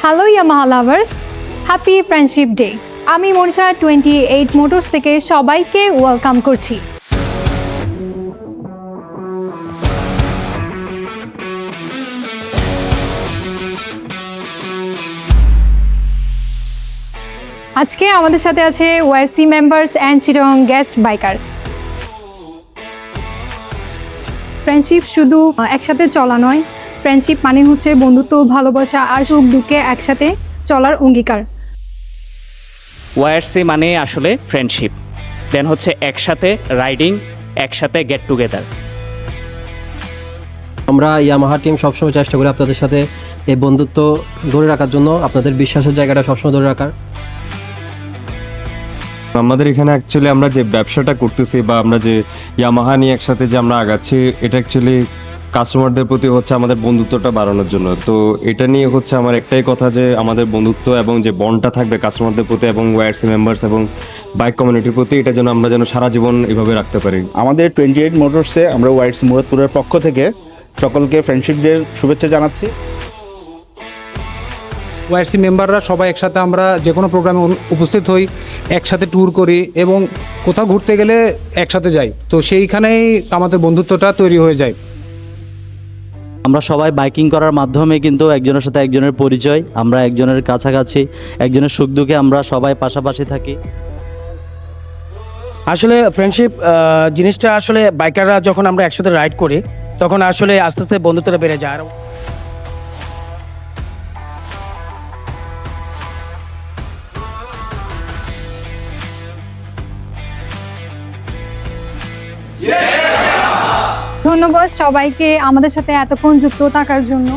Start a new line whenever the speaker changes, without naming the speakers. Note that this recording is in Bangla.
Hello Yamaha lovers, happy friendship day. আমি মনীষা 28 মোটরস থেকে সবাইকে ওয়েলকাম করছি। আজকে আমাদের সাথে আছে Warsi members and Chittagong guest bikers. Friendship শুধু একসাথে চলা নয়, ফ্রেন্ডশিপ মানে হচ্ছে বন্ধুত্ব, ভালোবাসা আর সুখ দুঃখে একসাথে চলার অঙ্গীকার।
ওয়ারসি মানে আসলে ফ্রেন্ডশিপ, দেন হচ্ছে একসাথে রাইডিং, একসাথে গেট টুগেদার।
আমরা ইয়ামাহা টিম সবসময় চেষ্টা করি আপনাদের সাথে এই বন্ধুত্ব ধরে রাখার জন্য, আপনাদের বিশ্বাসের জায়গাটা সবসময় ধরে রাখার।
আমাদের এখানে অ্যাকচুয়ালি আমরা যে ব্যবসাটা করতেছি বা আমরা যে ইয়ামাহা নিয়ে একসাথে যে আমরা আগাচ্ছি, এটা অ্যাকচুয়ালি কাস্টমারদের প্রতি হচ্ছে আমাদের বন্ধুত্বটা বাড়ানোর জন্য। তো এটা নিয়ে হচ্ছে আমার একটাই কথা যে আমাদের বন্ধুত্ব এবং যে বন্ডটা থাকবে কাস্টমারদের প্রতি এবং ওয়ারসি মেম্বার্স এবং বাইক কমিউনিটির প্রতি, এটা যেন আমরা যেন সারা জীবন এভাবে রাখতে পারি।
আমাদের 28 মোটরসে আমরা ওয়াইটস মুরাদপুরের পক্ষ থেকে সকলকে ফ্রেন্ডশিপ ডের শুভেচ্ছা জানাচ্ছি।
ওয়ারসি মেম্বাররা সবাই একসাথে আমরা যে কোনো প্রোগ্রামে উপস্থিত হই, একসাথে ট্যুর করি এবং কোথাও ঘুরতে গেলে একসাথে যাই। তো সেইখানেই আমাদের বন্ধুত্বটা তৈরি হয়ে যায়।
আমরা সবাই বাইকিং করার মাধ্যমে কিন্তু একজনের সাথে একজনের পরিচয়, আমরা একজনের কাছাকাছি, একজনের সুখ দুঃখে আমরা সবাই পাশাপাশি থাকি।
আসলে ফ্রেন্ডশিপ জিনিসটা আসলে বাইকাররা যখন আমরা একসাথে রাইড করি তখন আসলে আস্তে আস্তে বন্ধুত্বটা বেড়ে যায়।
ধন্যবাদ সবাইকে আমাদের সাথে এতক্ষণ যুক্ত থাকার জন্য।